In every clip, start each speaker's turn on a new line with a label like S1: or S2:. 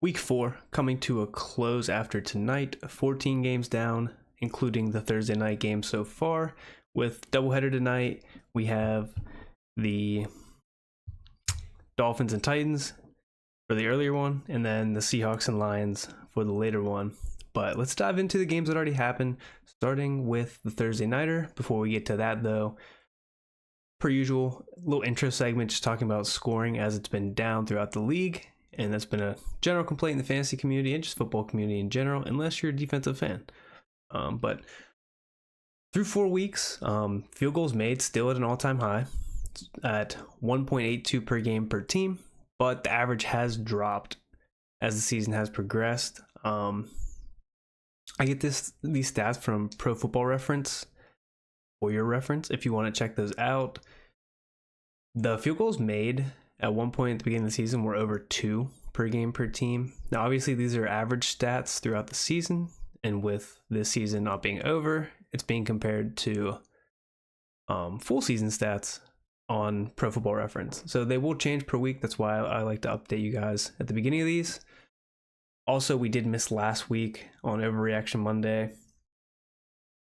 S1: Week 4 coming to a close after tonight, 14 games down, including the Thursday night game so far. With doubleheader tonight, we have the Dolphins and Titans for the earlier one, and then the Seahawks and Lions for the later one. But let's dive into the games that already happened, starting with the Thursday nighter. Before we get to that, though, per usual, little intro segment just talking about scoring as it's been down throughout the league. And that's been a general complaint in the fantasy community and just football community in general, unless you're a defensive fan. But through 4 weeks, field goals made still at an all-time high at 1.82 per game per team, but the average has dropped as the season has progressed. I get these stats from Pro Football Reference, for your reference, if you want to check those out. The field goals made at one point at the beginning of the season were over 2 per game per team. Now, obviously, these are average stats throughout the season, and with this season not being over, it's being compared to full season stats on Pro Football Reference. So they will change per week. That's why I like to update you guys at the beginning of these. Also, we did miss last week on Overreaction Monday.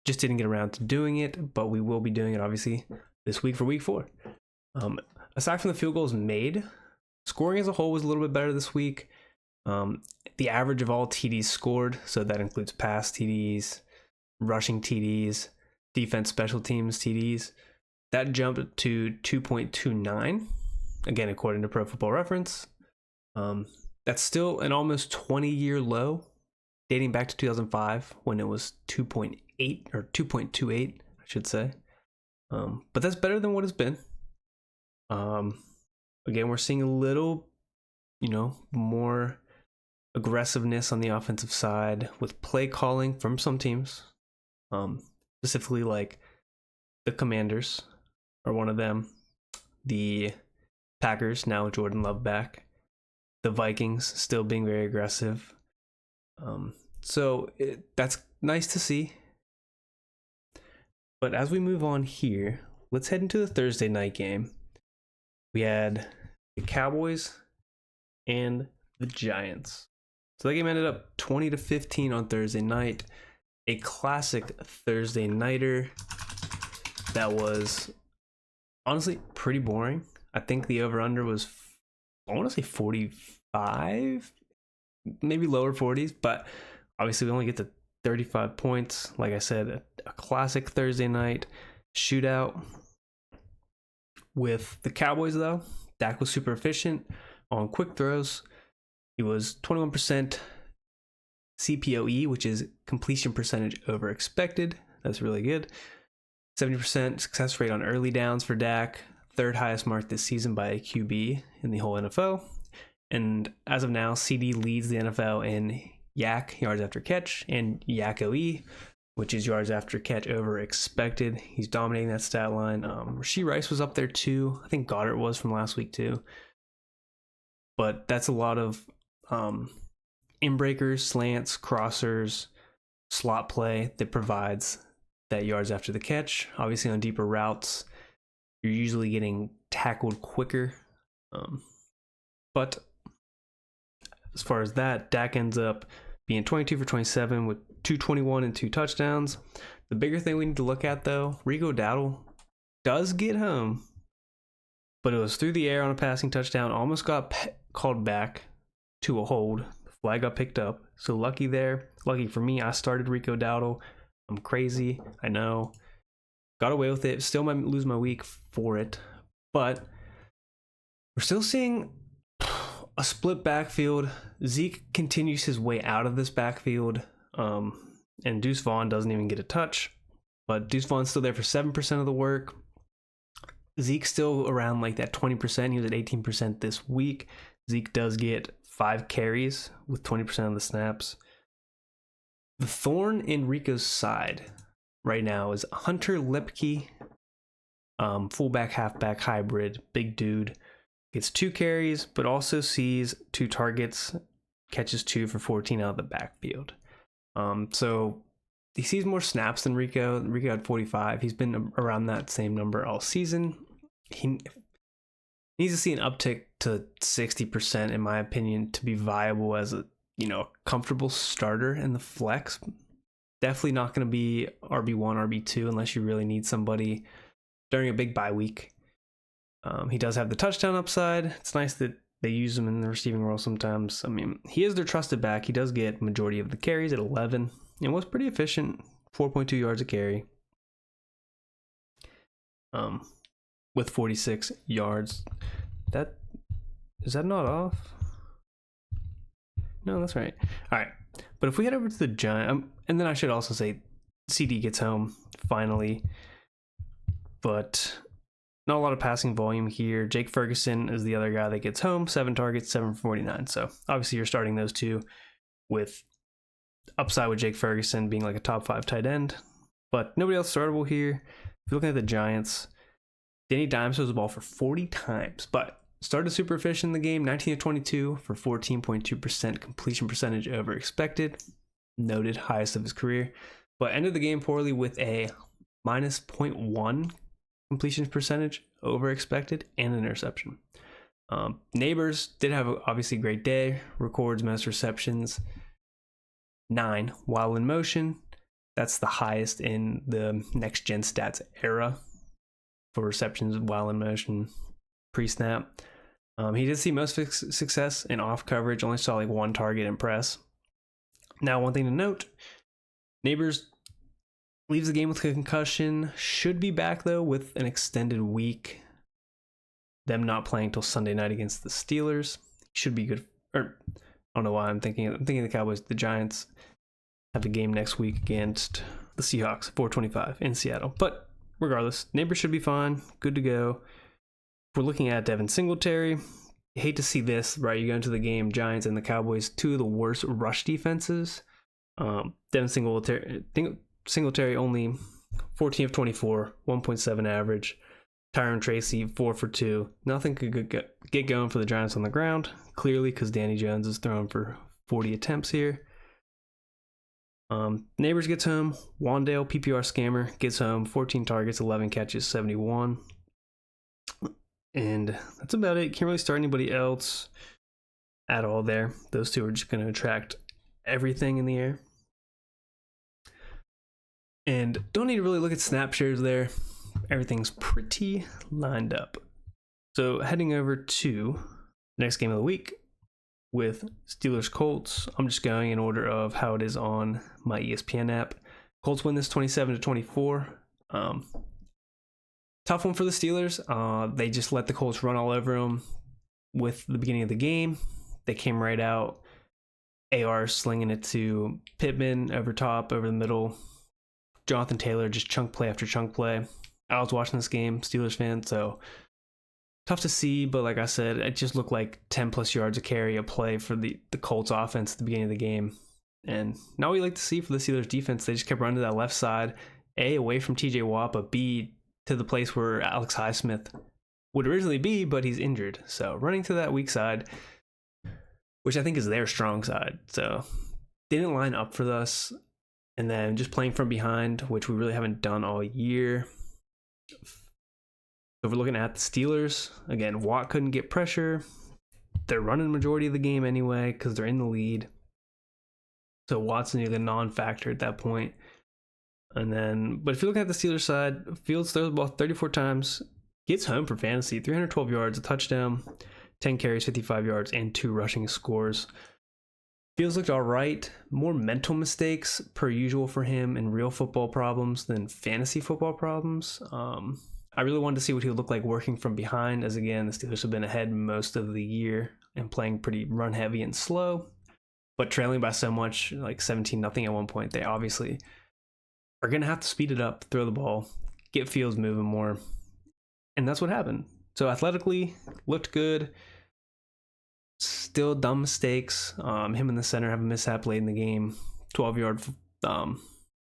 S1: Just didn't get around to doing it, but we will be doing it, obviously, this week for week 4. Aside from the field goals made, scoring as a whole was a little bit better this week. The average of all TDs scored, so that includes pass TDs, rushing TDs, defense special teams TDs, that jumped to 2.29, again, according to Pro Football Reference. That's still an almost 20-year low, dating back to 2005 when it was 2.8 or 2.28, I should say. But that's better than what it's been. Again, we're seeing a little, more aggressiveness on the offensive side with play calling from some teams, specifically like the Commanders are one of them, the Packers, now with Jordan Love back, the Vikings still being very aggressive. That's nice to see. But as we move on here, let's head into the Thursday night game. We had the Cowboys and the Giants. So that game ended up 20-15 on Thursday night. A classic Thursday nighter that was honestly pretty boring. I think the over-under was, I want to say 45, maybe lower 40s, but obviously we only get to 35 points. Like I said, a classic Thursday night shootout. With the Cowboys, though, Dak was super efficient on quick throws. He was 21% CPOE, which is completion percentage over expected. That's really good. 70% success rate on early downs for Dak. Third highest mark this season by a QB in the whole NFL. And as of now, CD leads the NFL in YAC, yards after catch, and YAC-OE, which is yards after catch over expected. He's dominating that stat line. Rashee Rice was up there too. I think Goddard was from last week too. But that's a lot of in-breakers, slants, crossers, slot play that provides that yards after the catch. Obviously on deeper routes, you're usually getting tackled quicker. But as far as that, Dak ends up being 22 for 27 with 221 and 2 touchdowns. The bigger thing we need to look at, though, Rico Dowdle does get home, but it was through the air on a passing touchdown. Almost got called back to a hold. The flag got picked up. So lucky there. Lucky for me, I started Rico Dowdle. I'm crazy, I know. Got away with it. Still might lose my week for it. But we're still seeing a split backfield. Zeke continues his way out of this backfield. And Deuce Vaughn doesn't even get a touch. But Deuce Vaughn's still there for 7% of the work. Zeke's still around like that 20%. He was at 18% this week. Zeke does get 5 carries with 20% of the snaps. The thorn in Rico's side right now is Hunter Lepke, fullback, halfback hybrid, big dude. Gets 2 carries, but also sees 2 targets, catches 2 for 14 out of the backfield. So he sees more snaps than Rico. Rico had 45. He's been around that same number all season. Needs to see an uptick to 60% in my opinion to be viable as a comfortable starter in the flex. Definitely not going to be RB1, RB2 unless you really need somebody during a big bye week. He does have the touchdown upside. It's nice that they use him in the receiving role sometimes. I mean, he is their trusted back. He does get majority of the carries at 11 and was pretty efficient, 4.2 yards a carry. With 46 yards. Is that not off? No, that's right. All right. But if we head over to the Giants, and then I should also say CD gets home finally, but not a lot of passing volume here. Jake Ferguson is the other guy that gets home, 7 targets, 7 for 49. So obviously you're starting those two with upside with Jake Ferguson being like a top 5 tight end, but nobody else startable here. If you're looking at the Giants, Danny Dimes throws the ball for 40 times, but started super efficient in the game, 19 of 22 for 14.2% completion percentage over expected. Noted, highest of his career. But ended the game poorly with a minus 0.1 completion percentage over expected and an interception. Neighbors did have obviously a great day. Records most receptions, 9 while in motion. That's the highest in the next gen stats era for receptions while in motion pre-snap. He did see most success in off coverage, only saw like 1 target in press. Now, one thing to note, Neighbors leaves the game with a concussion, should be back though with an extended week. Them not playing till Sunday night against the Steelers. Should be good. Or I don't know why I'm thinking the Cowboys. The Giants have a game next week against the Seahawks, 4:25 in Seattle. But regardless, Neighbors should be fine, good to go. If we're looking at Devin Singletary, hate to see this, right? You go into the game, Giants and the Cowboys, 2 of the worst rush defenses. Devin Singletary only 14 of 24, 1.7 average. Tyron Tracy, 4 for 2. Nothing could get going for the Giants on the ground, clearly, because Danny Jones is throwing for 40 attempts here. Neighbors gets home. Wandale, PPR scammer, gets home. 14 targets, 11 catches, 71. And that's about it. Can't really start anybody else at all there. Those two are just going to attract everything in the air. And don't need to really look at snap shares there. Everything's pretty lined up. So heading over to next game of the week with Steelers Colts. I'm just going in order of how it is on my ESPN app. Colts win this 27-24. Tough one for the Steelers. They just let the Colts run all over them with the beginning of the game. They came right out. AR slinging it to Pittman over top, over the middle. Jonathan Taylor just chunk play after chunk play. I was watching this game, Steelers fan, so tough to see, but like I said, it just looked like 10 plus yards a carry a play for the Colts offense at the beginning of the game. And now we like to see for the Steelers defense, they just kept running to that left side, A, away from TJ Watt, but B, to the place where Alex Highsmith would originally be, but he's injured. So running to that weak side, which I think is their strong side. So they didn't line up for us. And then just playing from behind, which we really haven't done all year. So we're looking at the Steelers. Again, Watt couldn't get pressure. They're running the majority of the game anyway because they're in the lead. So Watt's nearly a non-factor at that point. And then, but if you're looking at the Steelers side, Fields throws the ball 34 times, gets home for fantasy, 312 yards, a touchdown, 10 carries, 55 yards, and 2 rushing scores. Fields looked all right. More mental mistakes per usual for him and real football problems than fantasy football problems. I really wanted to see what he would look like working from behind, as again, the Steelers have been ahead most of the year and playing pretty run heavy and slow, but trailing by so much, like 17-0 at one point. They obviously are going to have to speed it up, throw the ball, get Fields moving more. And that's what happened. So athletically, looked good. Still dumb mistakes. Him in the center have a mishap late in the game. 12-yard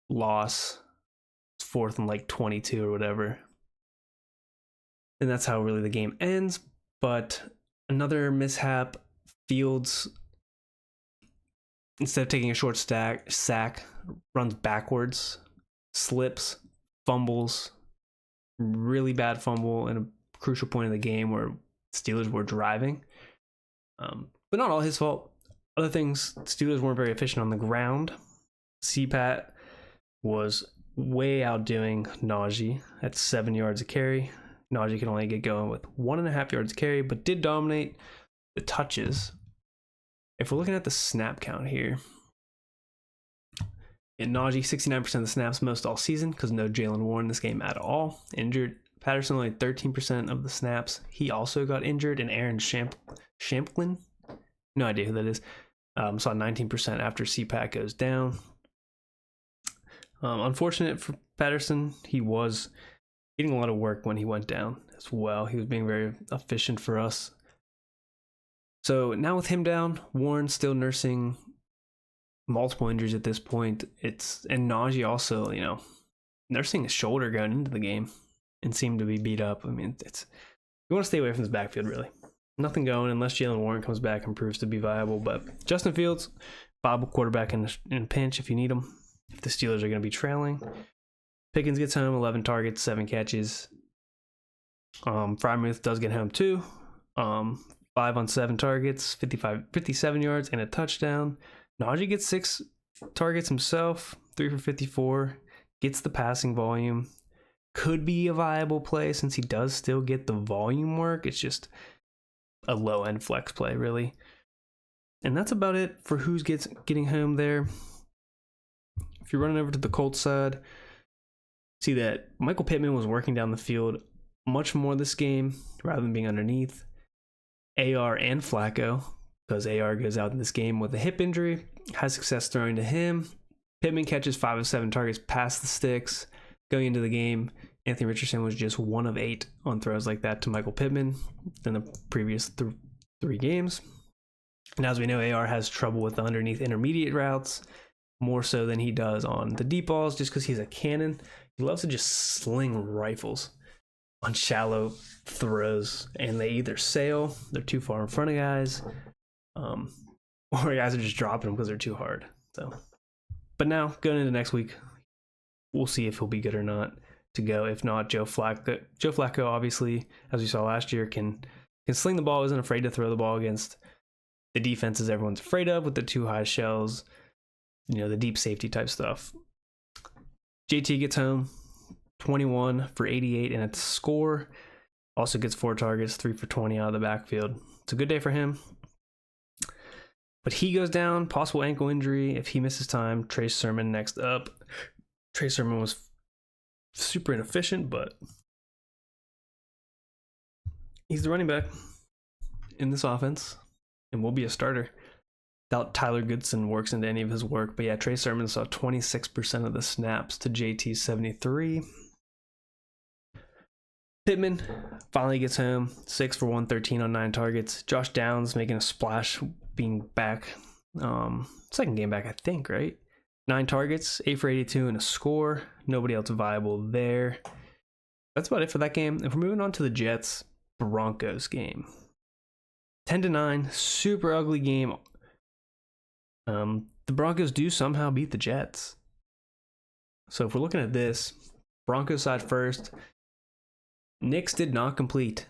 S1: loss. It's 4th and like 22 or whatever. And that's how really the game ends. But another mishap. Fields, instead of taking a short sack, runs backwards, slips, fumbles. Really bad fumble in a crucial point of the game where Steelers were driving. But not all his fault. Other things, Steelers weren't very efficient on the ground. CPAT was way outdoing Najee at 7 yards a carry. Najee can only get going with 1.5 yards a carry, but did dominate the touches. If we're looking at the snap count here, and Najee, 69% of the snaps, most all season, because no Jalen Warren in this game at all. Injured. Patterson only 13% of the snaps. He also got injured, and Aaron Shamplin, no idea who that is, saw 19% after CPAT goes down. Unfortunate for Patterson, he was getting a lot of work when he went down as well. He was being very efficient for us. So now with him down, Warren still nursing multiple injuries at this point. And Najee also, nursing his shoulder going into the game and seemed to be beat up. I mean, you want to stay away from this backfield, really. Nothing going unless Jalen Warren comes back and proves to be viable. But Justin Fields, viable quarterback in a pinch if you need him, if the Steelers are going to be trailing. Pickens gets home, 11 targets, 7 catches. Freiermuth does get home too. 5 on 7 targets, 57 yards, and a touchdown. Najee gets 6 targets himself, 3 for 54. Gets the passing volume. Could be a viable play since he does still get the volume work. It's just a low-end flex play, really. And that's about it for who's getting home there. If you're running over to the Colts side, see that Michael Pittman was working down the field much more this game rather than being underneath. AR and Flacco, because AR goes out in this game with a hip injury, has success throwing to him. Pittman catches 5 of 7 targets past the sticks. Going into the game, Anthony Richardson was just 1 of 8 on throws like that to Michael Pittman than the previous 3 games. And as we know, AR has trouble with the underneath intermediate routes, more so than he does on the deep balls, just because he's a cannon. He loves to just sling rifles on shallow throws, and they either sail, they're too far in front of guys, or guys are just dropping them because they're too hard. So, but now, going into next week, we'll see if he'll be good or not to go. If not, Joe Flacco, obviously, as we saw last year, can sling the ball, isn't afraid to throw the ball against the defenses everyone's afraid of with the too high shells, the deep safety type stuff. JT gets home, 21 for 88 and a score. Also gets 4 targets, 3 for 20 out of the backfield. It's a good day for him. But he goes down, possible ankle injury if he misses time. Trey Sermon next up. Trey Sermon was super inefficient, but he's the running back in this offense and will be a starter. Doubt Tyler Goodson works into any of his work. But yeah, Trey Sermon saw 26% of the snaps to JT's 73. Pittman finally gets home, 6 for 113 on 9 targets. Josh Downs making a splash, being back. Second game back, I think, right? 9 targets, 8 for 82 and a score. Nobody else viable there. That's about it for that game. If we're moving on to the Jets Broncos game, 10-9, super ugly game. The Broncos do somehow beat the Jets. So if we're looking at this, Broncos side first, Nix did not complete,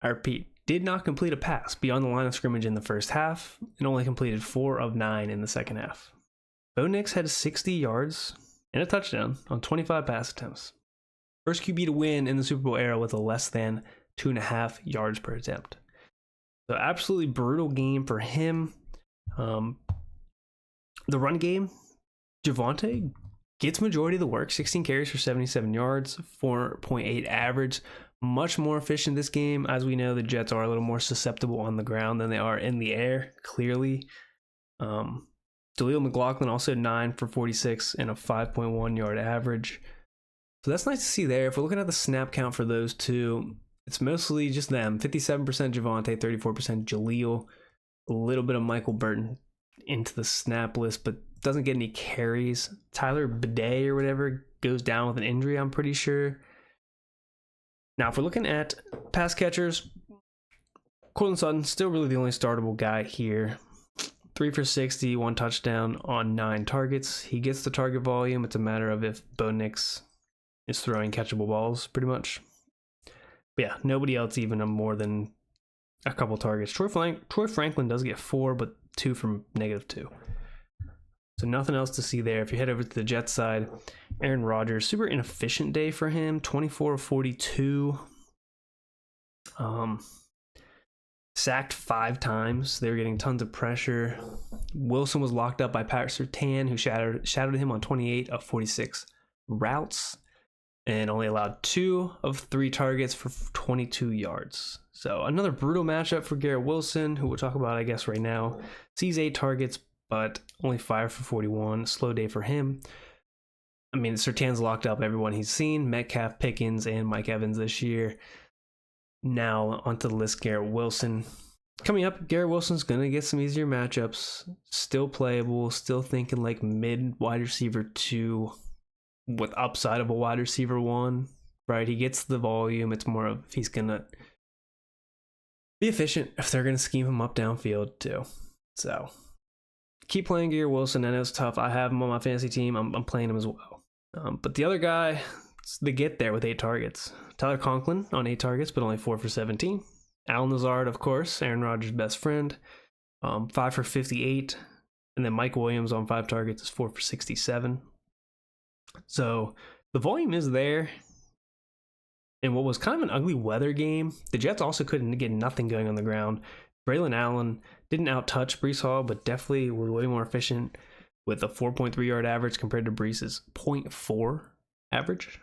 S1: I repeat, did not complete a pass beyond the line of scrimmage in the first half and only completed 4 of 9 in the second half. Bo Nix had 60 yards and a touchdown on 25 pass attempts. First QB to win in the Super Bowl era with a less than 2.5 yards per attempt. So absolutely brutal game for him. The run game, Javonte gets majority of the work, 16 carries for 77 yards, 4.8 average. Much more efficient this game. As we know, the Jets are a little more susceptible on the ground than they are in the air, clearly. Jaleel McLaughlin also 9 for 46 and a 5.1 yard average. So that's nice to see there. If we're looking at the snap count for those two, it's mostly just them. 57% Javonte, 34% Jaleel. A little bit of Michael Burton into the snap list, but doesn't get any carries. Tyler Bidet or whatever goes down with an injury, I'm pretty sure. Now, if we're looking at pass catchers, Courtland Sutton, still really the only startable guy here. 3 for 60, 1 touchdown on 9 targets. He gets the target volume. It's a matter of if Bo Nix is throwing catchable balls, pretty much. But yeah, nobody else even more than a couple targets. Troy Franklin does get 4, but 2 from -2. So nothing else to see there. If you head over to the Jets side, Aaron Rodgers, super inefficient day for him, 24 of 42. Sacked 5 times. They were getting tons of pressure. Wilson was locked up by Pat Surtain, who shadowed him on 28 of 46 routes and only allowed 2 of 3 targets for 22 yards. So another brutal matchup for Garrett Wilson, who we'll talk about, I guess, right now. Sees 8 targets, but only 5 for 41. Slow day for him. I mean, Surtain's locked up everyone he's seen. Metcalf, Pickens, and Mike Evans this year. Now onto the list, Garrett Wilson. Coming up, Garrett Wilson's going to get some easier matchups. Still playable. Still thinking like mid wide receiver 2 with upside of a wide receiver 1. Right? He gets the volume. It's more of he's going to be efficient if they're going to scheme him up downfield too. So keep playing Garrett Wilson. I know it's tough. I have him on my fantasy team. I'm playing him as well. But the other guy, they get there with 8 targets. Tyler Conklin on 8 targets, but only 4 for 17. Allen Lazard, of course, Aaron Rodgers' best friend, 5 for 58. And then Mike Williams on 5 targets is 4 for 67. So the volume is there. And what was kind of an ugly weather game, the Jets also couldn't get nothing going on the ground. Braylon Allen didn't out-touch Breece Hall, but definitely was way more efficient with a 4.3 yard average compared to Breece's 0.4 average.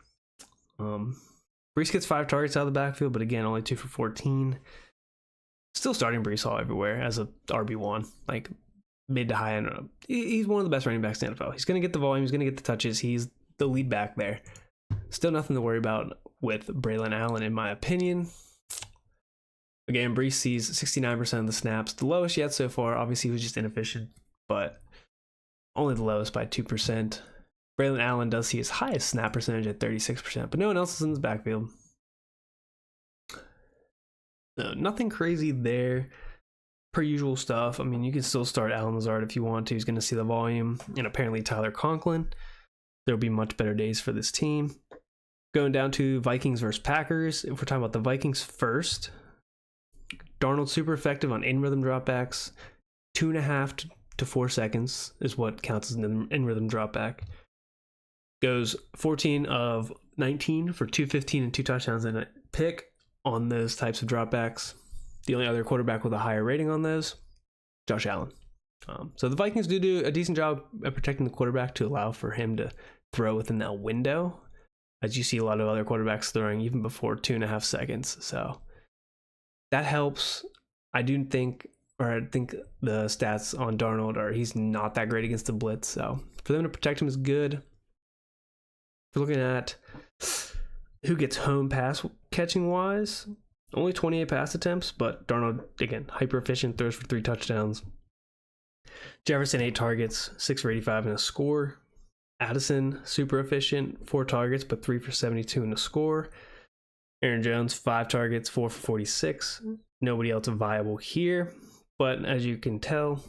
S1: Breece gets 5 targets out of the backfield, but again, only 2 for 14. Still starting Breece Hall everywhere as a RB1, like mid to high end. He's one of the best running backs in the NFL. He's going to get the volume. He's going to get the touches. He's the lead back there. Still nothing to worry about with Braylon Allen, in my opinion. Again, Breece sees 69% of the snaps. The lowest yet so far. Obviously, he was just inefficient, but only the lowest by 2%. Braylon Allen does see his highest snap percentage at 36%, but no one else is in his backfield. So nothing crazy there. Per usual stuff. I mean, you can still start Allen Lazard if you want to. He's going to see the volume. And apparently Tyler Conklin. There'll be much better days for this team. Going down to Vikings versus Packers. If we're talking about the Vikings first, Darnold super effective on in-rhythm dropbacks. 2.5 to 4 seconds is what counts as an in-rhythm dropback. Goes 14 of 19 for 215 and 2 touchdowns and a pick on those types of dropbacks. The only other quarterback with a higher rating on those, Josh Allen. So the Vikings do a decent job at protecting the quarterback to allow for him to throw within that window, as you see a lot of other quarterbacks throwing even before 2.5 seconds. So that helps. I think the stats on Darnold are he's not that great against the blitz. So for them to protect him is good. If we're looking at who gets home pass catching wise, only 28 pass attempts, but Darnold, again, hyper efficient, throws for 3 touchdowns. Jefferson, 8 targets, 6 for 85 and a score. Addison, super efficient, 4 targets, but 3 for 72 and a score. Aaron Jones, 5 targets, 4 for 46. Nobody else viable here. But as you can tell,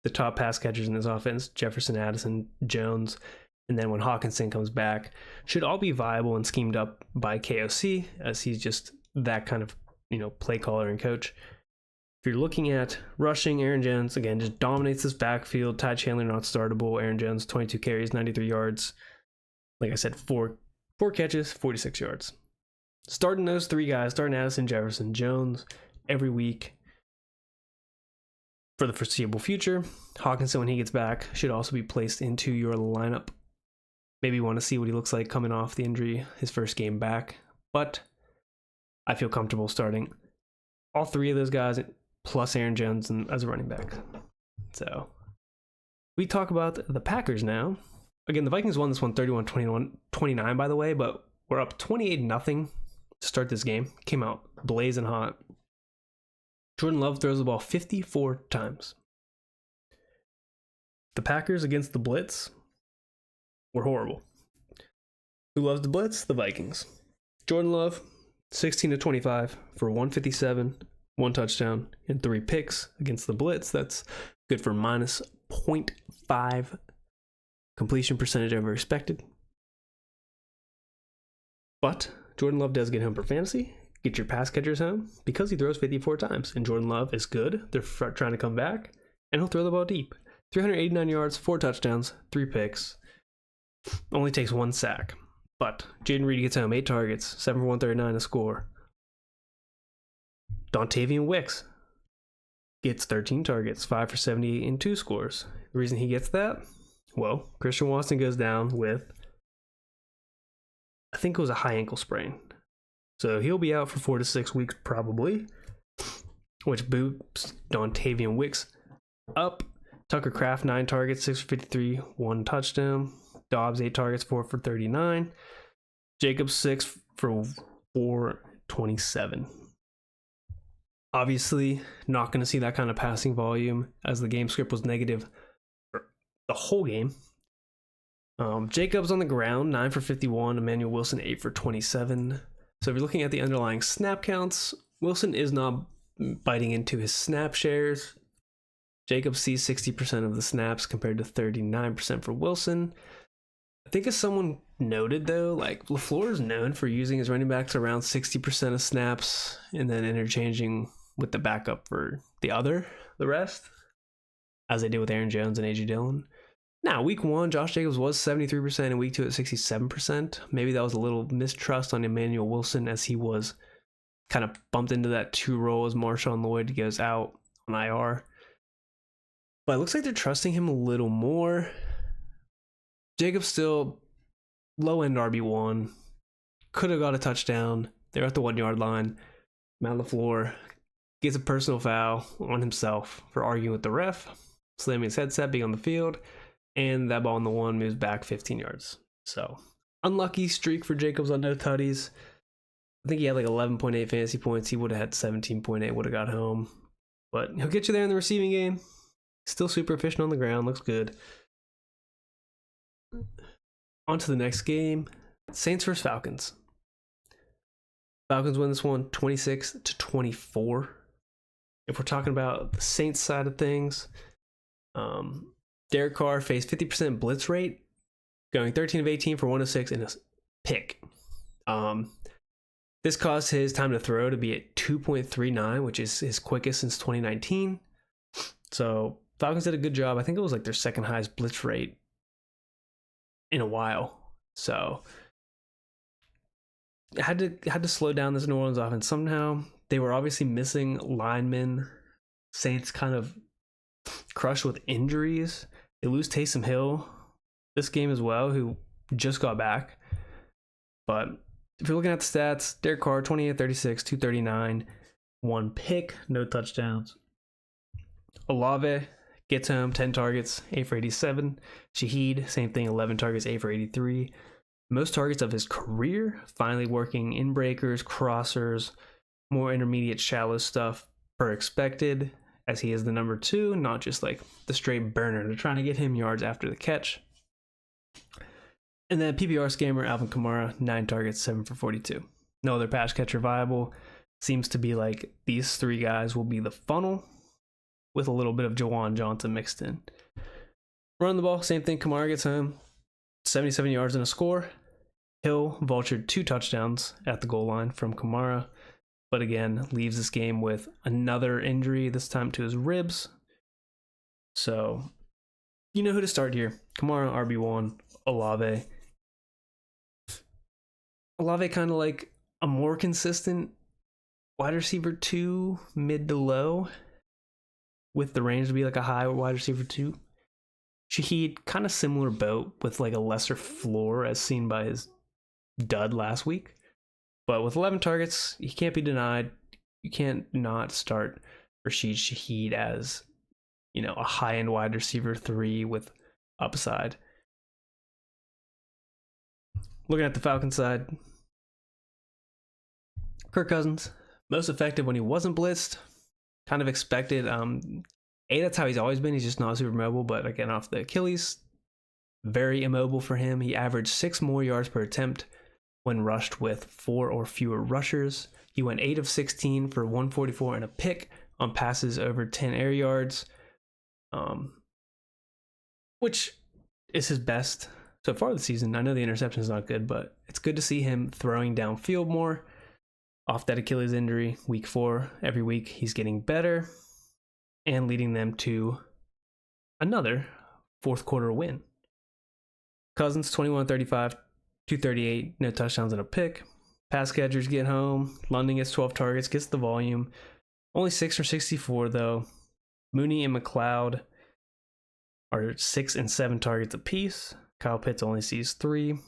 S1: the top pass catchers in this offense, Jefferson, Addison, Jones, and then when Hawkinson comes back, should all be viable and schemed up by KOC, as he's just that kind of, play caller and coach. If you're looking at rushing, Aaron Jones, again, just dominates this backfield. Ty Chandler not startable. Aaron Jones, 22 carries, 93 yards. Like I said, 4 catches, 46 yards. Starting those 3 guys, starting Addison, Jefferson, Jones every week for the foreseeable future. Hawkinson, when he gets back, should also be placed into your lineup. Maybe you want to see what he looks like coming off the injury, his first game back. But I feel comfortable starting all 3 of those guys plus Aaron Jones as a running back. So we talk about the Packers now. Again, the Vikings won this one 31-29, by the way, but we're up 28-0 to start this game. Came out blazing hot. Jordan Love throws the ball 54 times. The Packers against the blitz were horrible. Who loves the blitz? The Vikings. Jordan Love, 16-25 for 157, 1 touchdown, and 3 picks against the blitz. That's good for minus 0.5 completion percentage over expected. But Jordan Love does get home for fantasy. get your pass catchers home because he throws 54 times. And Jordan Love is good. They're trying to come back, and he'll throw the ball deep. 389 yards, 4 touchdowns, 3 picks. Only takes 1 sack. But Jaden Reed gets home, 8 targets, 7 for 139 to score. Dontavian Wicks gets 13 targets, 5 for 78 and 2 scores. The reason he gets that? Well, Christian Watson goes down with, I think it was a high ankle sprain. So he'll be out for 4 to 6 weeks probably, which boosts Dontavian Wicks up. Tucker Kraft, 9 targets, 6 for 53, 1 touchdown. Dobbs, 8 targets, 4 for 39. Jacobs, 6 for 427. Obviously, not going to see that kind of passing volume as the game script was negative for the whole game. Jacobs on the ground, 9 for 51. Emmanuel Wilson, 8 for 27. So if you're looking at the underlying snap counts, Wilson is not biting into his snap shares. Jacobs sees 60% of the snaps compared to 39% for Wilson. I think as someone noted though, like LaFleur is known for using his running backs around 60% of snaps and then interchanging with the backup for the rest, as they did with Aaron Jones and A.J. Dillon. Now, week 1, Josh Jacobs was 73%, and week 2 at 67%. Maybe that was a little mistrust on Emmanuel Wilson as he was kind of bumped into that 2 role as Marshawn Lloyd goes out on IR. But it looks like they're trusting him a little more. Jacobs still low-end RB1. Could have got a touchdown. They're at the 1-yard line. Matt LaFleur gets a personal foul on himself for arguing with the ref, slamming his headset, being on the field, and that ball on the 1 moves back 15 yards. So, unlucky streak for Jacobs on no tutties. I think he had like 11.8 fantasy points. He would have had 17.8, would have got home. But he'll get you there in the receiving game. Still super efficient on the ground. Looks good. On to the next game. Saints vs. Falcons. Falcons win this one 26-24. If we're talking about the Saints side of things, Derek Carr faced 50% blitz rate, going 13 of 18 for 106 and a pick. This caused his time to throw to be at 2.39, which is his quickest since 2019. So Falcons did a good job. I think it was like their second highest blitz rate in a while. So had to slow down this New Orleans offense somehow. They were obviously missing linemen. Saints kind of crushed with injuries. They lose Taysom Hill this game as well, who just got back. But if you're looking at the stats, Derek Carr, 28-36, 239, 1 pick, no touchdowns. Olave gets home, 10 targets, 8 for 87. Shaheed, same thing, 11 targets, 8 for 83. Most targets of his career, finally working in breakers, crossers, more intermediate shallow stuff per expected, as he is the number 2, not just like the straight burner. They're trying to get him yards after the catch. And then PPR scammer Alvin Kamara, 9 targets, 7 for 42. No other pass catcher viable. Seems to be like these 3 guys will be the funnel with a little bit of Jawan Johnson mixed in. Run the ball, same thing. Kamara gets home, 77 yards and a score. Hill vultured 2 touchdowns at the goal line from Kamara, but again, leaves this game with another injury, this time to his ribs. So, you know who to start here. Kamara, RB1, Olave. Olave kind of like a more consistent wide receiver 2, mid to low, with the range to be like a high wide receiver 2. Shaheed, kind of similar boat with like a lesser floor as seen by his dud last week. But with 11 targets, he can't be denied. You can't not start Rashid Shaheed as, you know, a high-end wide receiver 3 with upside. Looking at the Falcons side, Kirk Cousins, most effective when he wasn't blitzed. Kind of expected. That's how he's always been. He's just not super mobile, but again, off the Achilles, very immobile for him. He averaged 6 more yards per attempt when rushed with 4 or fewer rushers. He went 8 of 16 for 144 and a pick on passes over 10 air yards, which is his best so far this season. I know the interception is not good, but it's good to see him throwing downfield more. off that Achilles injury week 4. Every week he's getting better and leading them to another fourth quarter win. Cousins 21-35, 238, no touchdowns and a pick. Pass catchers get home. London gets 12 targets, gets the volume. Only 6 for 64 though. Mooney and McLeod are 6 and 7 targets apiece. Kyle Pitts only sees 3.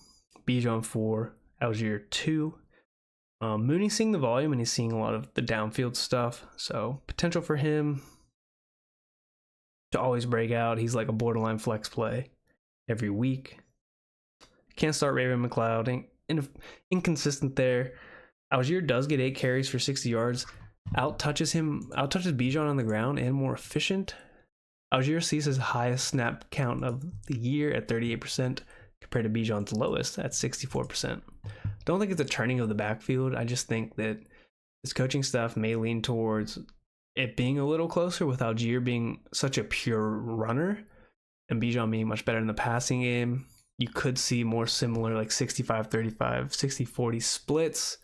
S1: Bijan 4. Algier 2. Mooney's seeing the volume and he's seeing a lot of the downfield stuff. So potential for him to always break out. He's like a borderline flex play every week. Can't start Raven McLeod. Inconsistent there. Algier does get 8 carries for 60 yards. Outtouches Bijan on the ground and more efficient. Algier sees his highest snap count of the year at 38% compared to Bijan's lowest at 64%. Don't think it's a turning of the backfield. I just think that this coaching staff may lean towards it being a little closer with Algier being such a pure runner and Bijan being much better in the passing game. You could see more similar like 65-35, 60-40 splits.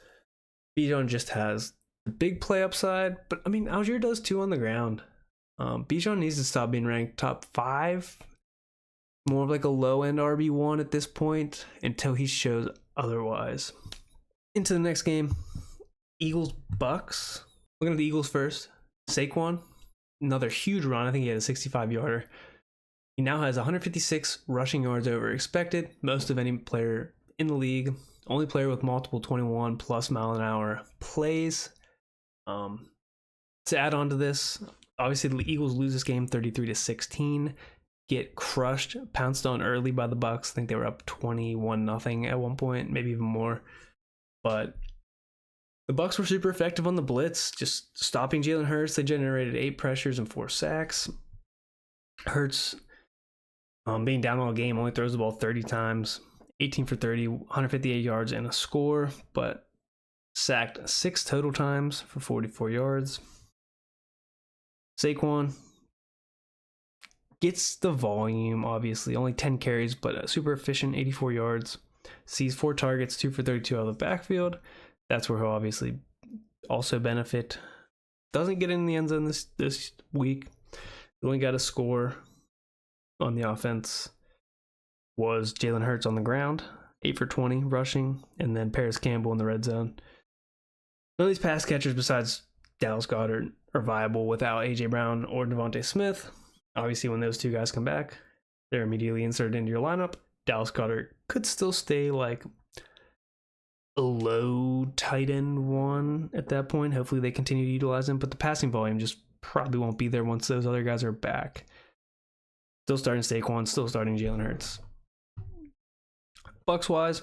S1: Bijan just has the big play upside, but I mean, Algier does too on the ground. Bijan needs to stop being ranked top 5. More of like a low-end RB1 at this point until he shows otherwise. Into the next game, Eagles-Bucs. Looking at the Eagles first. Saquon, another huge run. I think he had a 65-yarder. He now has 156 rushing yards over expected, most of any player in the league. Only player with multiple 21+ mile an hour plays. To add on to this, obviously the Eagles lose this game 33-16. Get crushed, pounced on early by the Bucs. I think they were up 21-0 at one point, maybe even more. But the Bucs were super effective on the blitz, just stopping Jalen Hurts. They generated 8 pressures and 4 sacks. Hurts, being down all game, only throws the ball 30 times, 18 for 30, 158 yards and a score, but sacked 6 total times for 44 yards. Saquon gets the volume, obviously. Only 10 carries, but super efficient, 84 yards. Sees 4 targets, 2 for 32 out of the backfield. That's where he'll obviously also benefit. Doesn't get in the end zone this week. He only got a score on the offense. Was Jalen Hurts on the ground, 8 for 20 rushing, and then Paris Campbell in the red zone. None of these pass catchers besides Dallas Goedert are viable without A.J. Brown or Devontae Smith. Obviously, when those two guys come back, they're immediately inserted into your lineup. Dallas Goedert could still stay like a low tight end 1 at that point. Hopefully they continue to utilize him, but the passing volume just probably won't be there once those other guys are back. Still starting Saquon, still starting Jalen Hurts. Bucs wise,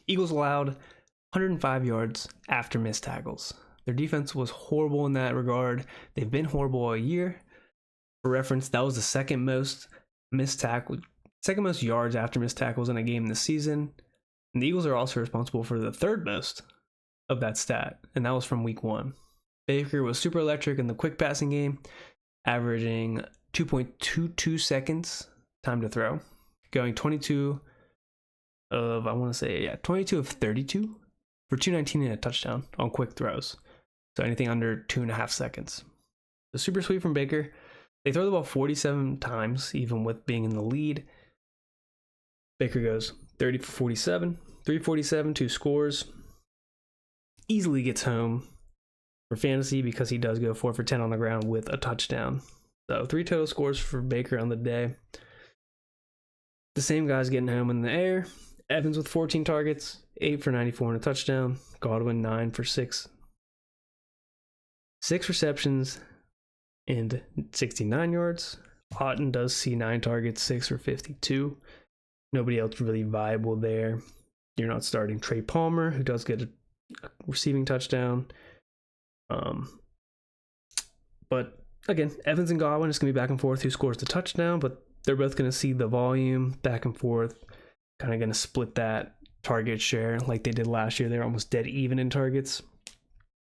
S1: Eagles allowed 105 yards after missed tackles. Their defense was horrible in that regard. They've been horrible all year. For reference, that was the second most yards after missed tackles in a game this season. And the Eagles are also responsible for the third most of that stat, and that was from week 1. Baker was super electric in the quick passing game, averaging 2.22 seconds time to throw, going 22 of 32 for 219 and a touchdown on quick throws. So anything under 2.5 seconds. The super sweep from Baker. They throw the ball 47 times, even with being in the lead. Baker goes 30 for 47, 347, 2 scores. Easily gets home for fantasy because he does go 4 for 10 on the ground with a touchdown. So 3 total scores for Baker on the day. The same guys getting home in the air. Evans with 14 targets, 8 for 94 and a touchdown. Godwin 9 for 6. 6 receptions and 69 yards. Otten does see 9 targets, 6 for 52. Nobody else really viable there. You're not starting Trey Palmer, who does get a receiving touchdown. But again, Evans and Godwin is going to be back and forth who scores the touchdown, but they're both going to see the volume back and forth, kind of going to split that target share like they did last year. They're almost dead even in targets.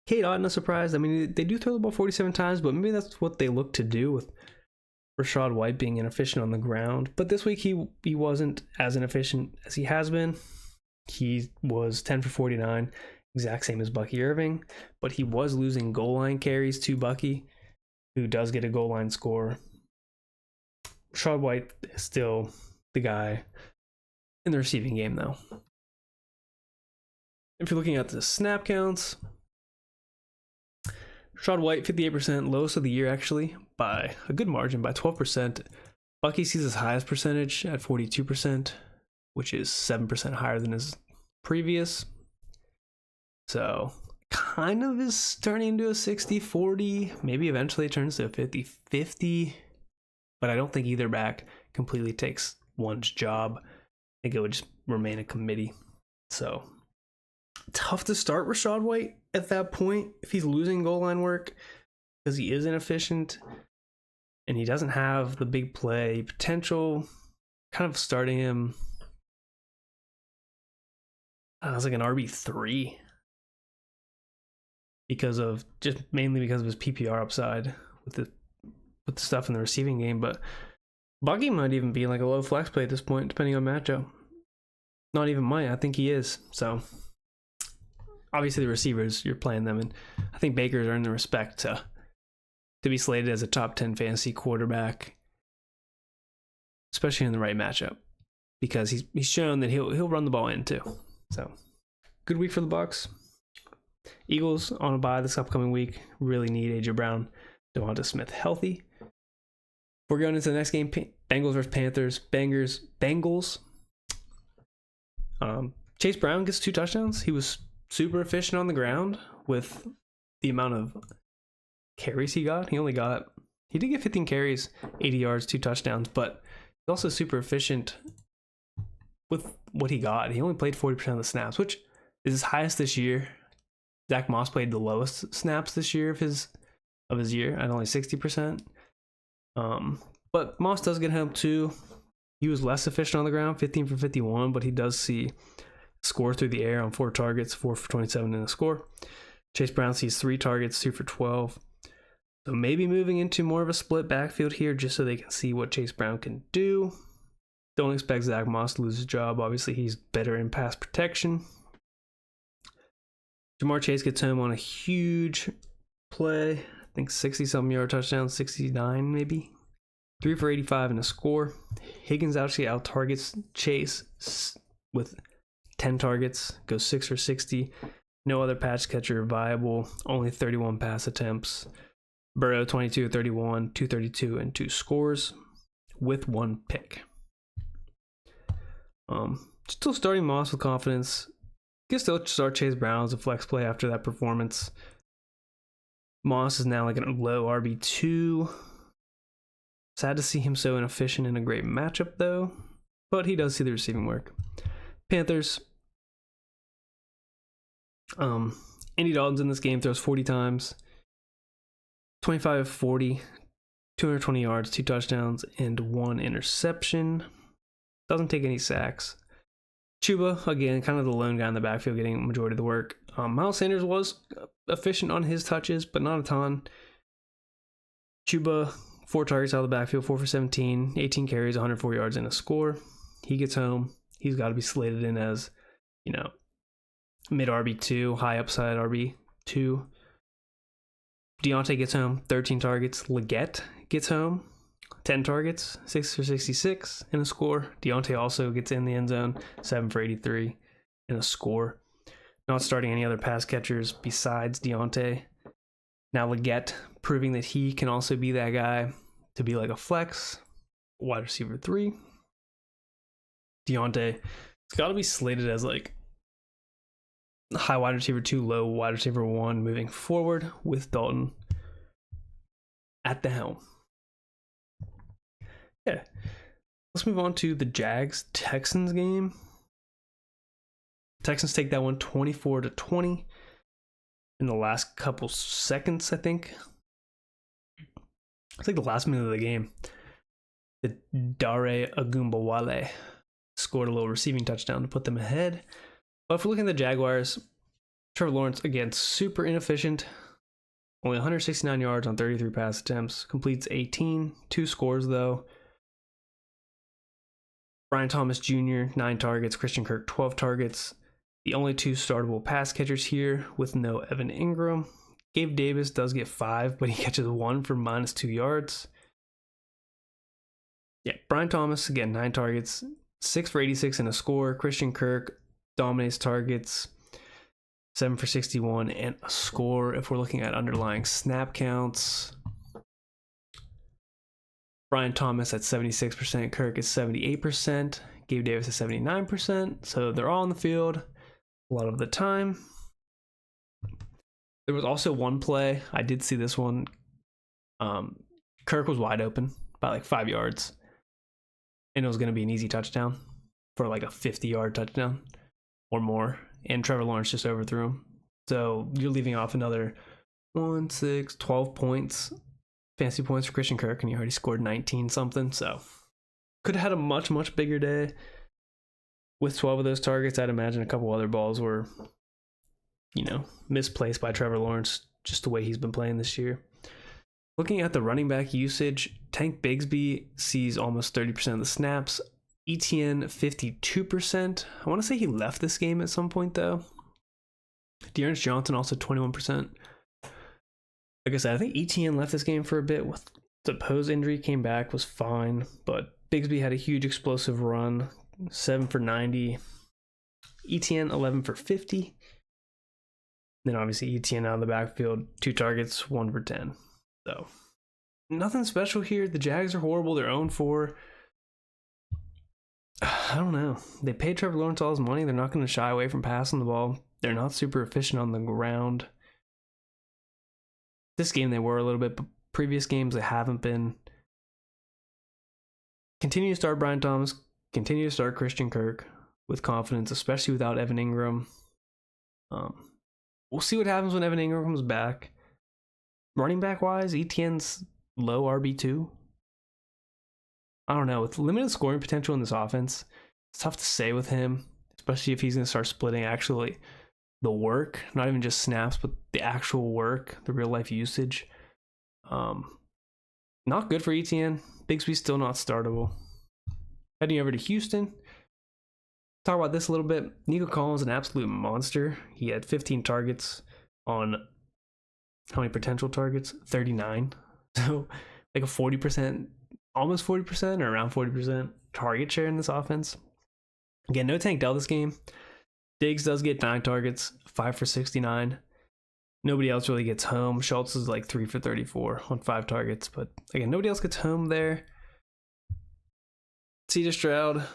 S1: Cade Otton, a surprise. I mean, they do throw the ball 47 times, but maybe that's what they look to do with Rachaad White being inefficient on the ground. But this week he wasn't as inefficient as he has been. He was 10 for 49, exact same as Bucky Irving, but he was losing goal line carries to Bucky, who does get a goal line score. Rashad White is still the guy in the receiving game, though. If you're looking at the snap counts, Rashad White, 58%, lowest of the year, actually, by a good margin, by 12%. Bucky sees his highest percentage at 42%, which is 7% higher than his previous. So, kind of is turning into a 60-40. Maybe eventually it turns to a 50-50. But I don't think either back completely takes one's job. I think it would just remain a committee. So, tough to start Rashad White at that point if he's losing goal line work because he is inefficient and he doesn't have the big play potential. Kind of starting him as like an RB3 mainly because of his PPR upside with the stuff in the receiving game. But Bucky might even be like a low flex play at this point, depending on matchup. Not even might. I think he is. So obviously the receivers, you're playing them, and I think Baker's earned the respect to be slated as a top 10 fantasy quarterback, especially in the right matchup, because he's shown that he'll run the ball in too. So good week for the Bucs. Eagles on a bye this upcoming week. Really need AJ Brown, Devonta Smith healthy. We're going into the next game, Bengals versus Panthers. Bengals. Chase Brown gets 2 touchdowns. He was super efficient on the ground with the amount of carries he got. He did get 15 carries, 80 yards, 2 touchdowns, but he's also super efficient with what he got. He only played 40% of the snaps, which is his highest this year. Zach Moss played the lowest snaps this year of his year at only 60%. But Moss does get help too. He was less efficient on the ground, 15 for 51, but he does see score through the air on 4 targets, 4 for 27 in the score. Chase Brown sees 3 targets, 2 for 12. So maybe moving into more of a split backfield here just so they can see what Chase Brown can do. Don't expect Zach Moss to lose his job. Obviously, he's better in pass protection. Jamar Chase gets home on a huge play. I think 60-something yard touchdown, 69 maybe. 3 for 85 in a score. Higgins actually out-targets Chase with 10 targets, goes 6 for 60. No other pass catcher viable, only 31 pass attempts. Burrow, 22 of 31, 232, and 2 scores with 1 pick. Still starting Moss with confidence. You can still start Chase Brown as a flex play after that performance. Moss is now like a low RB2. Sad to see him so inefficient in a great matchup, though. But he does see the receiving work. Panthers. Andy Dalton's in this game, throws 40 times. 25 of 40. 220 yards, 2 touchdowns, and 1 interception. Doesn't take any sacks. Chuba, again, kind of the lone guy in the backfield getting the majority of the work. Miles Sanders was efficient on his touches, but not a ton. Chuba, 4 targets out of the backfield, 4 for 17, 18 carries, 104 yards, and a score. He gets home. He's got to be slated in as, mid RB2, high upside RB2. Deontay gets home, 13 targets. Leggett gets home, 10 targets, 6 for 66 and a score. Deontay also gets in the end zone, 7 for 83 and a score. Not starting any other pass catchers besides Deontay. Now Leggett proving that he can also be that guy to be like a flex, wide receiver 3. Deontay, it's got to be slated as like high wide receiver 2, low wide receiver 1 moving forward with Dalton at the helm. Yeah. Let's move on to the Jags-Texans game. Texans take that one 24-20 in the last couple seconds, I think. It's like the last minute of the game. The Dare Agumbawale scored a little receiving touchdown to put them ahead. But if we're looking at the Jaguars, Trevor Lawrence, again, super inefficient. Only 169 yards on 33 pass attempts. Completes 18. 2 scores, though. Brian Thomas Jr., 9 targets. Christian Kirk, 12 targets. The only 2 startable pass catchers here with no Evan Ingram. Gabe Davis does get 5, but he catches 1 for -2 yards. Yeah, Brian Thomas, again, 9 targets, 6 for 86 and a score. Christian Kirk dominates targets, 7 for 61 and a score. If we're looking at underlying snap counts, Brian Thomas at 76%, Kirk is 78%, Gabe Davis is 79%. So they're all on the field a lot of the time. There was also one play, I did see this one. Kirk was wide open by like 5 yards, and it was going to be an easy touchdown for like a 50-yard touchdown or more. And Trevor Lawrence just overthrew him. So you're leaving off another 12 points, fantasy points for Christian Kirk, and you already scored 19 something. So could have had a much, much bigger day with 12 of those targets. I'd imagine a couple other balls were, misplaced by Trevor Lawrence, just the way he's been playing this year. Looking at the running back usage, Tank Bigsby sees almost 30% of the snaps. ETN 52%. I want to say he left this game at some point though. Dearness Johnson also 21%. Like I said, I think ETN left this game for a bit with the Pose injury, came back, was fine, but Bigsby had a huge explosive run, 7 for 90. ETN 11 for 50. Then obviously ETN out of the backfield, 2 targets, 1 for 10. So nothing special here. The Jags are horrible. They're 0-4. I don't know. They paid Trevor Lawrence all his money. They're not going to shy away from passing the ball. They're not super efficient on the ground. This game they were a little bit, but previous games they haven't been. Continue to start Brian Thomas. Continue to start Christian Kirk with confidence, especially without Evan Ingram. We'll see what happens when Evan Ingram comes back. Running back wise, ETN's low RB2. I don't know. With limited scoring potential in this offense, it's tough to say with him, especially if he's going to start splitting actually the work, not even just snaps, but the actual work, the real life usage. Not good for ETN. Bigsby's still not startable. Heading over to Houston. Talk about this a little bit. Nico Collins, an absolute monster. He had 15 targets on how many potential targets? 39. So like a 40%, almost 40% or around 40% target share in this offense. Again, no Tank Dell this game. Diggs does get 9 targets, 5 for 69. Nobody else really gets home. Schultz is like 3 for 34 on 5 targets. But again, nobody else gets home there. CJ Stroud,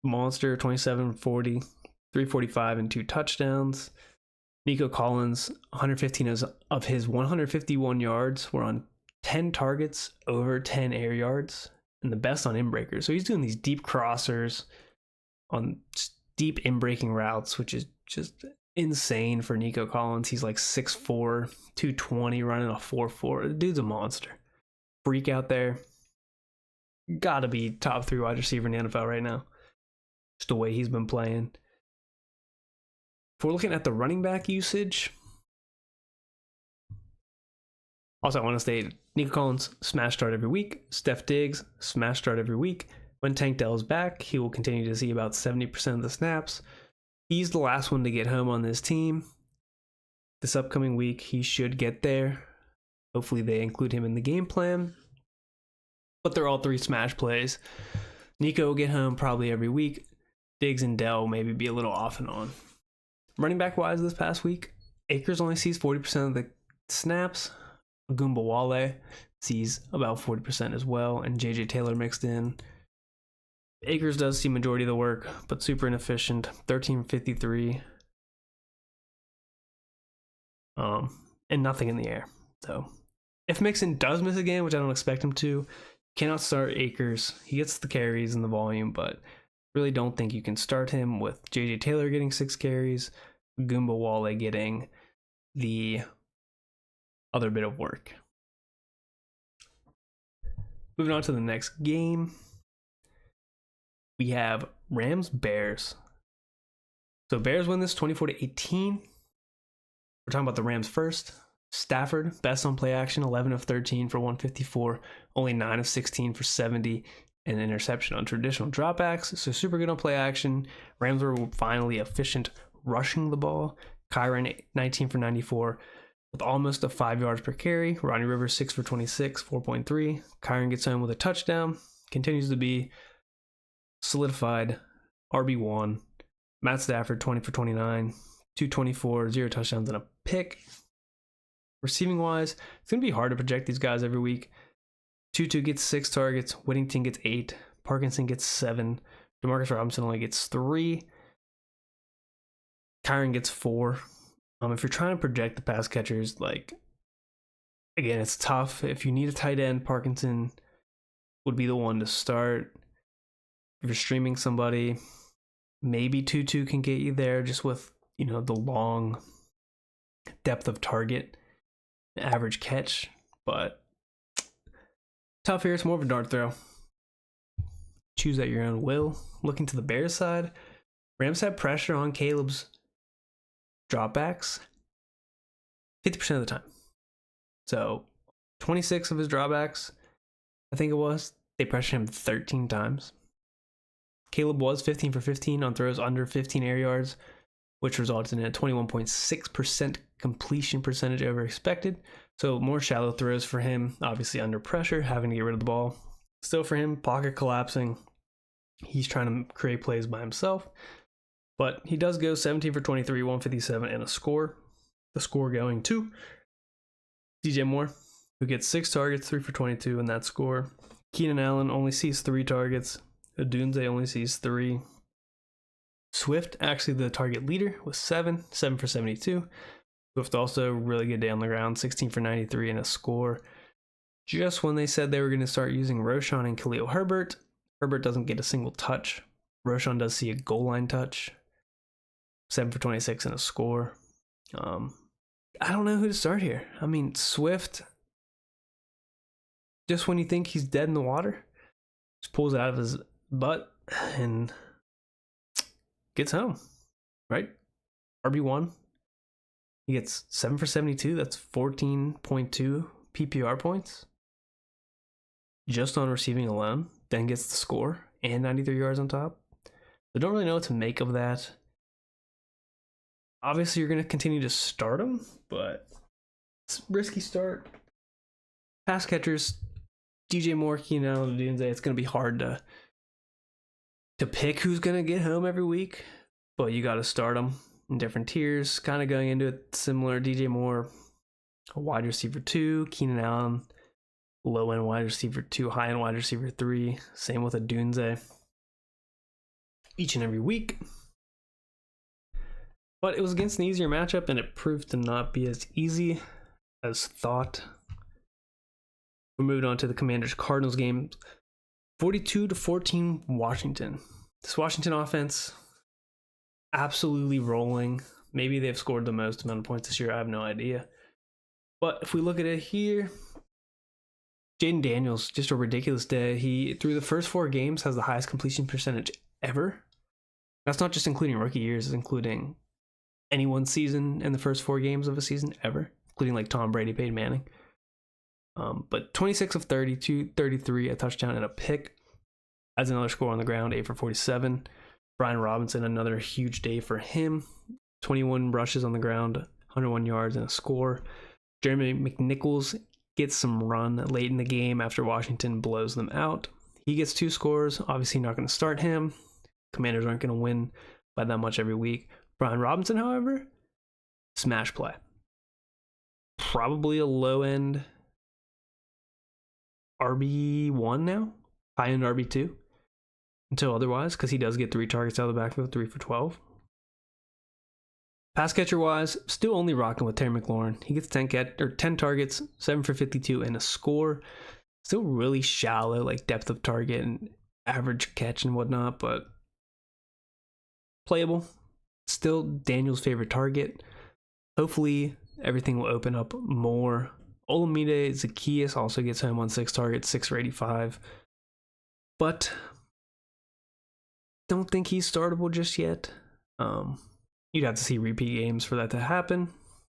S1: monster, 27, 40, 345 and 2 touchdowns. Nico Collins, 115 of his 151 yards were on 10 targets over 10 air yards, and the best on in-breakers. So he's doing these deep crossers on deep in-breaking routes, which is just insane for Nico Collins. He's like 6'4", 220, running a 4.4. The dude's a monster. Freak out there. Gotta be top 3 wide receiver in the NFL right now. Just the way he's been playing. If we're looking at the running back usage, also I want to state Nico Collins, smash start every week. Steph Diggs, smash start every week. When Tank Dell is back, he will continue to see about 70% of the snaps. He's the last one to get home on this team. This upcoming week, he should get there. Hopefully they include him in the game plan. But they're all 3 smash plays. Nico will get home probably every week. Diggs and Dell maybe be a little off and on. Running back wise this past week, Akers only sees 40% of the snaps. Wale sees about 40% as well, and JJ Taylor mixed in. Akers does see majority of the work, but super inefficient, 1353. And nothing in the air. So if Mixon does miss a game, which I don't expect him to, cannot start Akers. He gets the carries and the volume, but really don't think you can start him with JJ Taylor getting 6 carries, Wale getting the other bit of work. Moving on to the next game, we have Rams-Bears. So Bears win this 24-18. We're talking about the Rams first. Stafford, best on play action, 11 of 13 for 154, only 9 of 16 for 70. an interception on traditional dropbacks, so super good on play action. Rams were finally efficient rushing the ball. Kyren 19 for 94 with almost a 5 yards per carry. Ronnie Rivers 6 for 26, 4.3. Kyren gets home with a touchdown. Continues to be solidified RB1. Matt Stafford 20 for 29, 224, 0 touchdowns and a pick. Receiving wise, it's going to be hard to project these guys every week. Tutu gets 6 targets, Whittington gets 8, Parkinson gets 7, Demarcus Robinson only gets 3, Kyren gets 4. If you're trying to project the pass catchers, like, again, it's tough. If you need a tight end, Parkinson would be the one to start. If you're streaming somebody, maybe Tutu can get you there just with, the long depth of target, average catch, but tough here. It's more of a dart throw. Choose at your own will. Looking to the Bears side, Rams have pressure on Caleb's dropbacks 50% of the time. So 26 of his dropbacks, I think it was, they pressured him 13 times. Caleb was 15 for 15 on throws under 15 air yards, which resulted in a 21.6% completion percentage over expected. So more shallow throws for him, obviously under pressure, having to get rid of the ball. Still for him, pocket collapsing. He's trying to create plays by himself. But he does go 17 for 23, 157, and a score. The score going to DJ Moore, who gets 6 targets, 3 for 22 in that score. Keenan Allen only sees 3 targets. Odunze only sees 3. Swift, actually the target leader, with 7 for 72. Swift also really good day on the ground, 16 for 93 and a score. Just when they said they were going to start using Roschon and Khalil Herbert, Herbert doesn't get a single touch. Roschon does see a goal line touch. 7 for 26 and a score. I don't know who to start here. Swift, just when you think he's dead in the water, just pulls it out of his butt and gets home, right? RB1. He gets 7 for 72. That's 14.2 PPR points just on receiving alone. Then gets the score and 93 yards on top. I don't really know what to make of that. Obviously, you're going to continue to start him, but it's a risky start. Pass catchers, DJ Moore, Keenan Allen, it's going to be hard to pick who's going to get home every week, but you got to start them in different tiers. Kind of going into it similar. DJ Moore, a wide receiver 2, Keenan Allen, low end wide receiver 2, high end wide receiver 3. Same with Odunze. Each and every week. But it was against an easier matchup, and it proved to not be as easy as thought. We moved on to the Commanders-Cardinals game. 42-14 Washington. This Washington offense, absolutely rolling. Maybe they've scored the most amount of points this year. I have no idea. But if we look at it here, Jaden Daniels, just a ridiculous day. He, through the first 4 games, has the highest completion percentage ever. That's not just including rookie years, it's including anyone's season in the first 4 games of a season ever, including like Tom Brady, Peyton Manning. But 26 of 32, 33, a touchdown and a pick. Has another score on the ground, 8 for 47. Brian Robinson, another huge day for him. 21 rushes on the ground, 101 yards and a score. Jeremy McNichols gets some run late in the game after Washington blows them out. He gets 2 scores. Obviously not going to start him. Commanders aren't going to win by that much every week. Brian Robinson, however, smash play. Probably a low-end RB1 now. High-end RB2. Until otherwise, because he does get 3 targets out of the backfield, 3 for 12. Pass catcher-wise, still only rocking with Terry McLaurin. He gets 10 targets, 7 for 52, and a score. Still really shallow, like depth of target and average catch and whatnot, but playable. Still Daniel's favorite target. Hopefully everything will open up more. Olamide Zacchaeus also gets home on 6 targets, 6 for 85. But don't think he's startable just yet. You'd have to see repeat games for that to happen.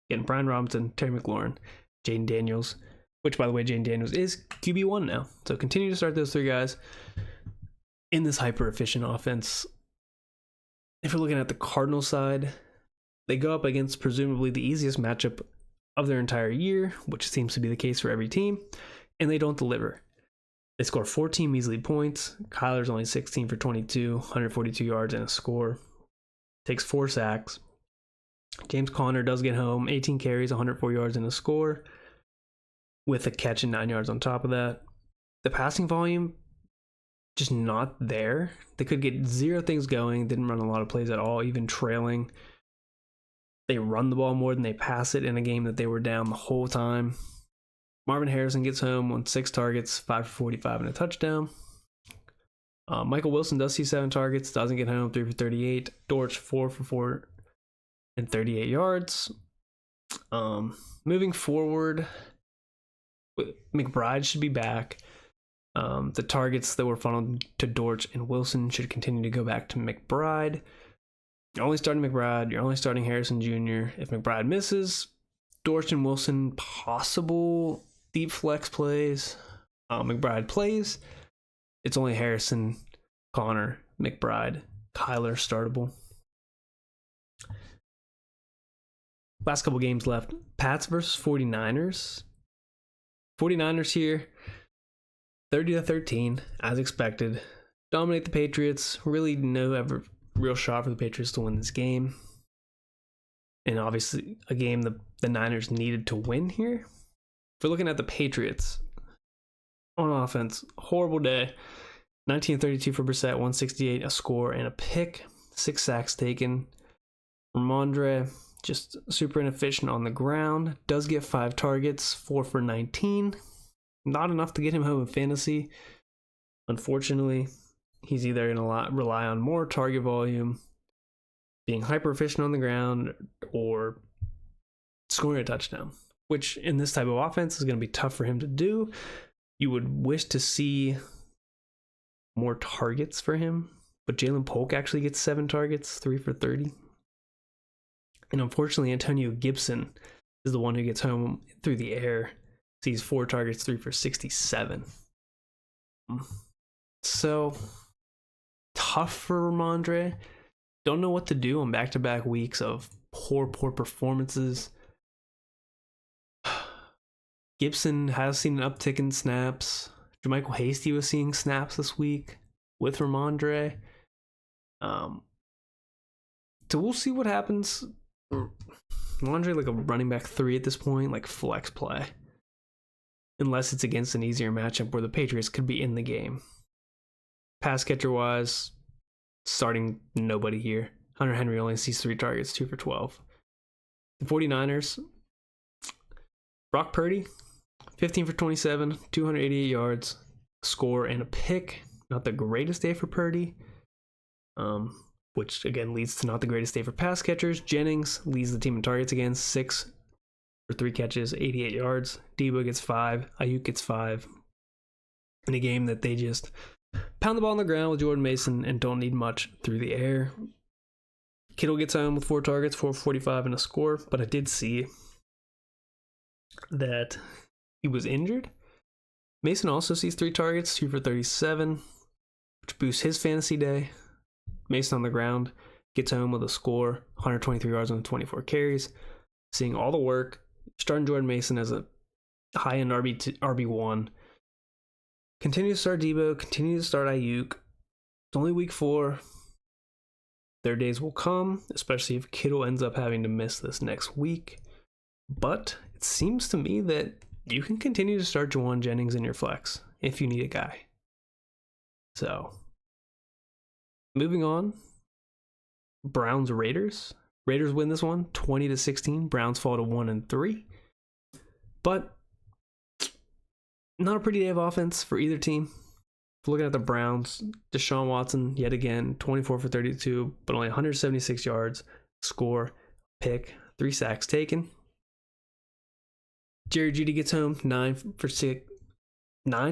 S1: Again, Brian Robinson, Terry McLaurin, Jaden Daniels, which by the way, Jaden Daniels is QB1 now. So continue to start those 3 guys. in this hyper efficient offense. If you're looking at the Cardinals side, they go up against presumably the easiest matchup of their entire year, which seems to be the case for every team, and they don't deliver. They score 14 measly points. Kyler's only 16 for 22, 142 yards and a score. Takes 4 sacks. James Conner does get home, 18 carries, 104 yards and a score, with a catch and 9 yards on top of that. The passing volume, just not there. They could get 0 things going, didn't run a lot of plays at all, even trailing. They run the ball more than they pass it in a game that they were down the whole time. Marvin Harrison gets home on 6 targets, 5 for 45 and a touchdown. Michael Wilson does see 7 targets, doesn't get home, 3 for 38. Dortch, 4 for 4 and 38 yards. Moving forward, McBride should be back. The targets that were funneled to Dortch and Wilson should continue to go back to McBride. You're only starting McBride. You're only starting Harrison Jr. If McBride misses, Dortch and Wilson, possible deep flex plays. McBride plays. It's only Harrison, Connor, McBride, Kyler startable. Last couple games left. Pats versus 49ers. 49ers here, 30-13, as expected. Dominate the Patriots. Really no real shot for the Patriots to win this game. And obviously a game the Niners needed to win here. If we're looking at the Patriots on offense, horrible day. 19-32 for Brissett, 168, a score and a pick. 6 sacks taken. Ramondre, just super inefficient on the ground. Does get 5 targets, 4 for 19. Not enough to get him home in fantasy. Unfortunately, he's either going to rely on more target volume, being hyper efficient on the ground, or scoring a touchdown, which in this type of offense is going to be tough for him to do. You would wish to see more targets for him, but Jalen Polk actually gets 7 targets, 3 for 30. And unfortunately, Antonio Gibson is the one who gets home through the air. Sees 4 targets, 3 for 67. So, tough for Ramondre. Don't know what to do on back-to-back weeks of poor performances. Gibson has seen an uptick in snaps. Jermichael Hasty was seeing snaps this week with Ramondre. So we'll see what happens. Ramondre like a running back 3 at this point, like flex play. Unless it's against an easier matchup where the Patriots could be in the game. Pass catcher wise, starting nobody here. Hunter Henry only sees 3 targets, 2 for 12. The 49ers, Brock Purdy, 15 for 27, 288 yards, score and a pick. Not the greatest day for Purdy, which again leads to not the greatest day for pass catchers. Jennings leads the team in targets again, 6 for 3 catches, 88 yards. Debo gets 5, Ayuk gets 5. In a game that they just pound the ball on the ground with Jordan Mason and don't need much through the air. Kittle gets home with 4 targets, 4 for 45 and a score, but I did see that he was injured. Mason also sees 3 targets, 2 for 37, which boosts his fantasy day. Mason on the ground gets home with a score, 123 yards on 24 carries. Seeing all the work, starting Jordan Mason as a high-end RB1. Continue to start Debo, continue to start Ayuk. It's only week 4. Their days will come, especially if Kittle ends up having to miss this next week. But it seems to me that you can continue to start Juwan Jennings in your flex if you need a guy. So, moving on. Browns Raiders. Raiders win this one 20-16. Browns fall to 1-3. But not a pretty day of offense for either team. Looking at the Browns, Deshaun Watson yet again 24 for 32, but only 176 yards, score, pick, 3 sacks taken. Jerry Jeudy gets home 9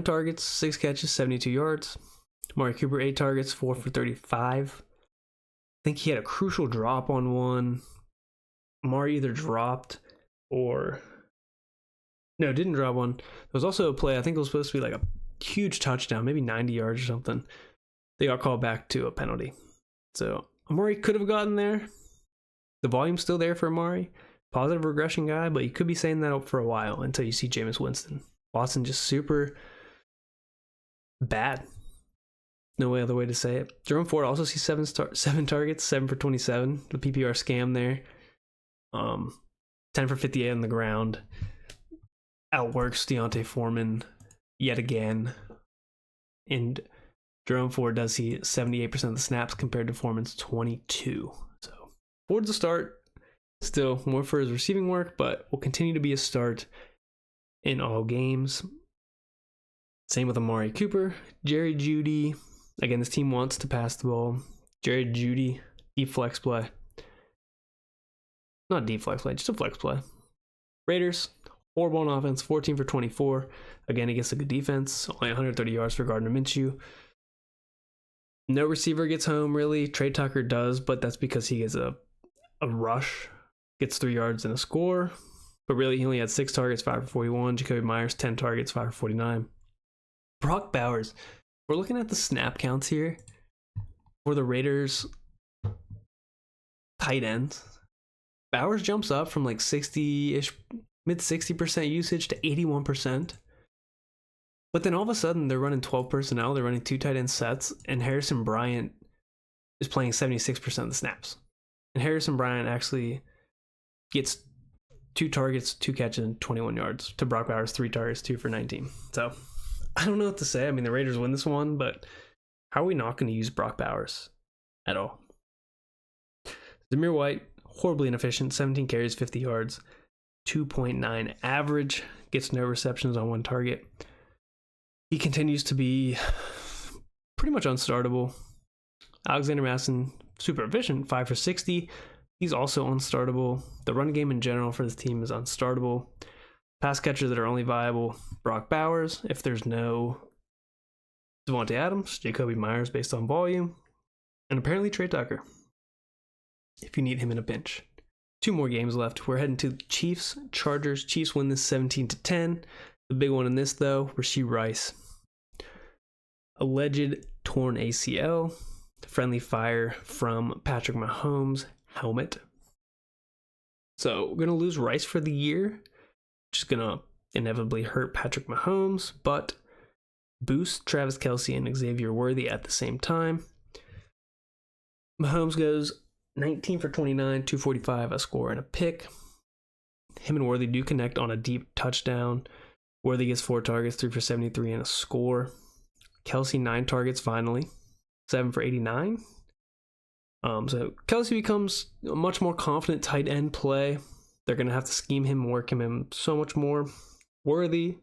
S1: targets, 6 catches, 72 yards. Amari Cooper 8 targets, 4 for 35. I think he had a crucial drop on one. Amari either dropped or didn't drop one. There was also a play, I think it was supposed to be like a huge touchdown, maybe 90 yards or something. they got called back to a penalty. So Amari could have gotten there. The volume's still there for Amari. Positive regression guy, but you could be saying that up for a while until you see Jameis Winston. Watson just super bad. No other way to say it. Jerome Ford also sees 7 targets, 7 for 27. The PPR scam there. 10 for 58 on the ground. Outworks Deontay Foreman yet again. And Jerome Ford does see 78% of the snaps compared to Foreman's 22. So Ford's a start. Still more for his receiving work, but will continue to be a start in all games. Same with Amari Cooper. Jerry Jeudy. Again, this team wants to pass the ball. Jerry Jeudy, deep flex play. Not deep flex play, just a flex play. Raiders, horrible on offense, 14 for 24. Again, against a good defense. Only 130 yards for Gardner Minshew. No receiver gets home, really. Trey Tucker does, but that's because he gets a rush. Gets 3 yards and a score. But really, he only had 6 targets, 5 for 41. Jacoby Myers, 10 targets, 5 for 49. Brock Bowers. We're looking at the snap counts here for the Raiders tight ends. Bowers jumps up from like 60-ish, mid 60% usage to 81%. But then all of a sudden, they're running 12 personnel. They're running 2 tight end sets. And Harrison Bryant is playing 76% of the snaps. And Harrison Bryant actually gets 2 targets, 2 catches, and 21 yards to Brock Bowers, 3 targets, 2 for 19. So I don't know what to say. I mean, the Raiders win this one, but how are we not going to use Brock Bowers at all? Zamir White, horribly inefficient, 17 carries, 50 yards, 2.9 average, gets no receptions on 1 target. He continues to be pretty much unstartable. Alexander Madison, super efficient, 5 for 60. He's also unstartable. The run game in general for this team is unstartable. Pass catchers that are only viable, Brock Bowers. If there's no Devontae Adams, Jacoby Myers based on volume. And apparently Trey Tucker, if you need him in a pinch. 2 more games left. We're heading to Chiefs, Chargers. Chiefs win this 17-10. The big one in this, though, Rashee Rice. Alleged torn ACL. Friendly fire from Patrick Mahomes' helmet. So we're going to lose Rice for the year, which is going to inevitably hurt Patrick Mahomes, but boost Travis Kelce and Xavier Worthy at the same time. Mahomes goes 19 for 29, 245, a score and a pick. Him and Worthy do connect on a deep touchdown. Worthy gets 4 targets, 3 for 73, and a score. Kelce 9 targets finally, 7 for 89. So Kelce becomes a much more confident tight end play. They're going to have to scheme him, work him in so much more. Worthy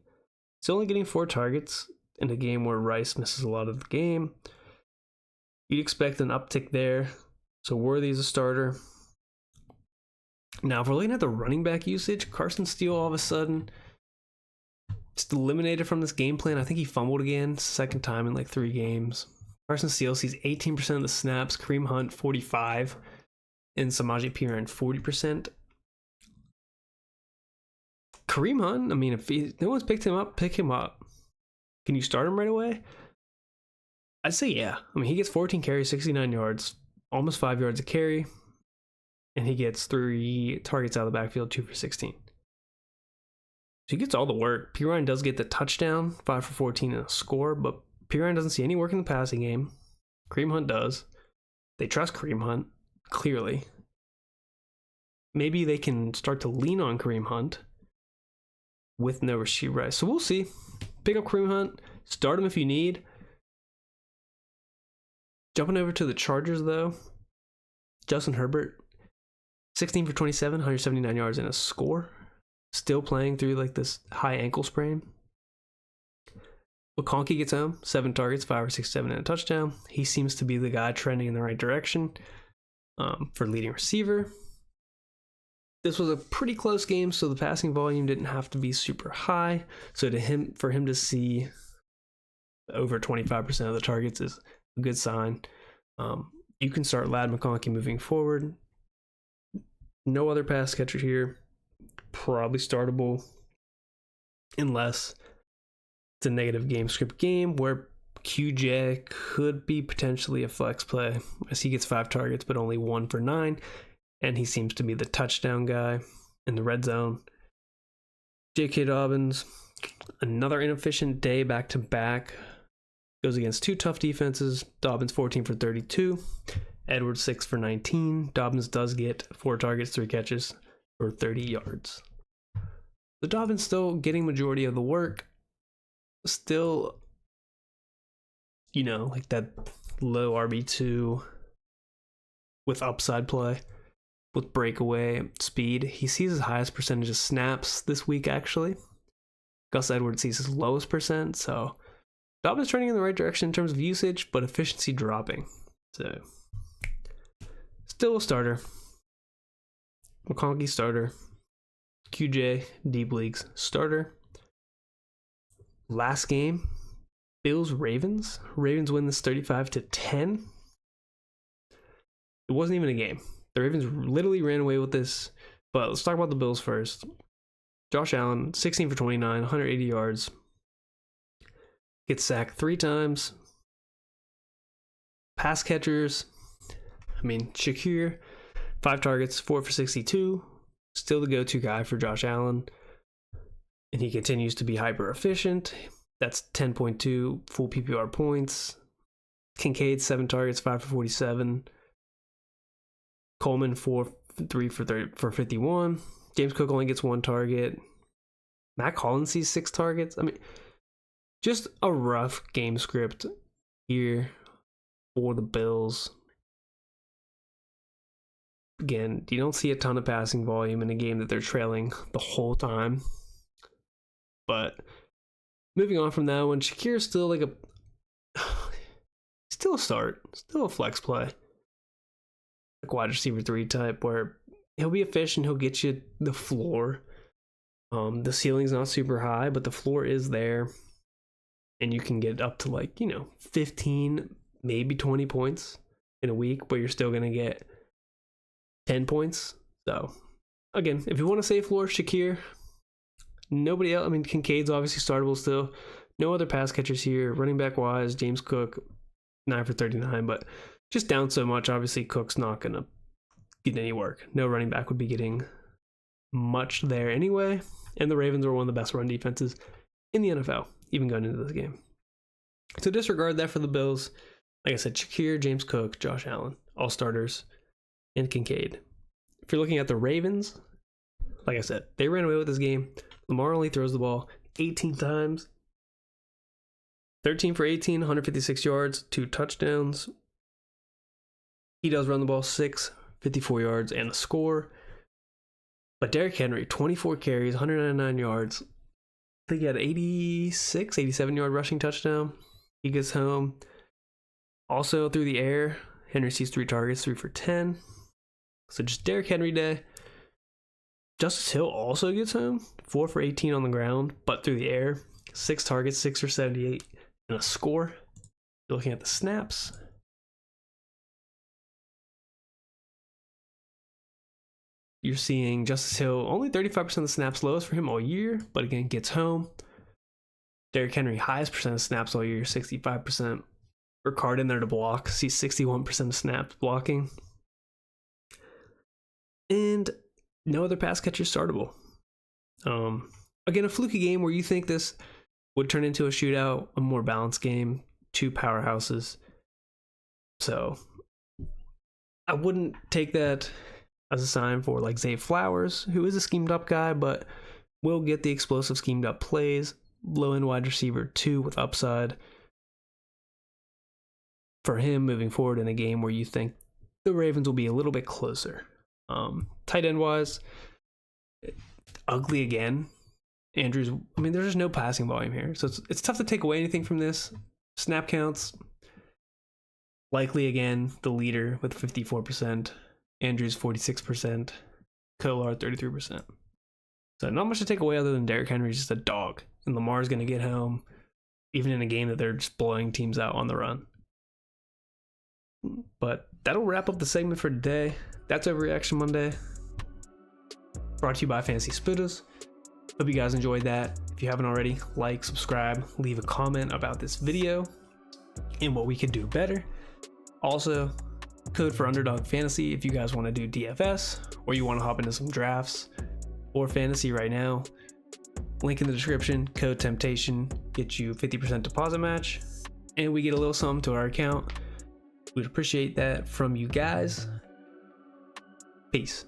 S1: is only getting 4 targets in a game where Rice misses a lot of the game. You'd expect an uptick there. So Worthy is a starter. Now, if we're looking at the running back usage, Carson Steele all of a sudden just eliminated from this game plan. I think he fumbled again, 2nd time in like 3 games. Carson Steele sees 18% of the snaps, Kareem Hunt 45%, and Samaje Perine 40%. Kareem Hunt, I mean, if no one's picked him up, pick him up. Can you start him right away? I'd say yeah. I mean, he gets 14 carries, 69 yards, almost 5 yards a carry, and he gets 3 targets out of the backfield, 2 for 16. So he gets all the work. Perine does get the touchdown, 5 for 14 and a score, but Perine doesn't see any work in the passing game. Kareem Hunt does. They trust Kareem Hunt, clearly. Maybe they can start to lean on Kareem Hunt with no Rashee Rice. So we'll see. Pick up Kareem Hunt. Start him if you need. Jumping over to the Chargers, though. Justin Herbert, 16 for 27, 179 yards and a score. Still playing through like this high ankle sprain. McConkey gets home, 7 targets, 5 or 6, 7 and a touchdown. He seems to be the guy trending in the right direction for leading receiver. This was a pretty close game, so the passing volume didn't have to be super high. So for him to see over 25% of the targets is a good sign. You can start Ladd McConkey moving forward. No other pass catcher here. Probably startable unless it's a negative game script game where QJ could be potentially a flex play as he gets 5 targets but only 1 for 9, and he seems to be the touchdown guy in the red zone. J.K. Dobbins, another inefficient day back to back. Goes against 2 tough defenses. Dobbins 14 for 32. Edwards 6 for 19. Dobbins does get 4 targets, 3 catches for 30 yards. So Dobbins still getting majority of the work. Still, like that low RB2 with upside play, with breakaway speed. He sees his highest percentage of snaps this week, actually. Gus Edwards sees his lowest percent, so Dobbins trending in the right direction in terms of usage, but efficiency dropping. So, still a starter. McConkey starter. QJ, deep leagues, starter. Last game, Bills-Ravens. Ravens win this 35-10. It wasn't even a game. The Ravens literally ran away with this, but let's talk about the Bills first. Josh Allen, 16 for 29, 180 yards. Gets sacked 3 times. Pass catchers, Shakir, 5 targets, 4 for 62. Still the go-to guy for Josh Allen. And he continues to be hyper efficient. That's 10.2 full PPR points. Kincaid, 7 targets, 5 for 47. Coleman, 3 for 51. James Cook only gets 1 target. Matt Collins sees 6 targets. Just a rough game script here for the Bills. Again, you don't see a ton of passing volume in a game that they're trailing the whole time. But moving on from that one, Shakir is still still a start, still a flex play. Like wide receiver 3 type where he'll be efficient, he'll get you the floor. The ceiling's not super high, but the floor is there. And you can get up to 15, maybe 20 points in a week, but you're still going to get 10 points. So, again, if you want to say floor, Shakir. Nobody else. Kincaid's obviously startable still. No other pass catchers here. Running back wise, James Cook, 9 for 39, but just down so much. Obviously, Cook's not going to get any work. No running back would be getting much there anyway. And the Ravens are one of the best run defenses in the NFL, even going into this game. So disregard that for the Bills. Like I said, Shakir, James Cook, Josh Allen, all starters, and Kincaid. If you're looking at the Ravens, like I said, they ran away with this game. Lamar only throws the ball 18 times. 13 for 18, 156 yards, 2 touchdowns. He does run the ball 6, 54 yards, and a score. But Derrick Henry, 24 carries, 199 yards. I think he had 87 yard rushing touchdown. He gets home. Also through the air, Henry sees 3 targets, 3 for 10. So just Derrick Henry day. Justice Hill also gets home, 4 for 18 on the ground, but through the air, 6 targets, 6 for 78, and a score. You're looking at the snaps. You're seeing Justice Hill only 35% of the snaps, lowest for him all year, but again, gets home. Derrick Henry, highest percent of snaps all year, 65%. Ricard in there to block, sees 61% of snaps blocking. And no other pass catcher startable. Again, a fluky game where you think this would turn into a shootout, a more balanced game, 2 powerhouses. So I wouldn't take that as a sign for Zay Flowers, who is a schemed up guy, but will get the explosive schemed up plays. Low end wide receiver 2 with upside. For him moving forward in a game where you think the Ravens will be a little bit closer. Tight end wise, ugly again. Andrews, there's just no passing volume here, so it's tough to take away anything from this. Snap counts, likely again the leader with 54%. Andrews 46%. Kolar 33%. So not much to take away other than Derrick Henry's just a dog, and Lamar's going to get home, even in a game that they're just blowing teams out on the run. But that'll wrap up the segment for today. That's Overreaction Monday, brought to you by Fantasy Spitters. Hope you guys enjoyed that. If you haven't already, like, subscribe, leave a comment about this video. and what we could do better. Also, code for Underdog Fantasy if you guys want to do DFS or you want to hop into some drafts or fantasy right now. Link in the description, code Temptation, get you 50% deposit match, and we get a little something to our account. We'd appreciate that from you guys. Peace.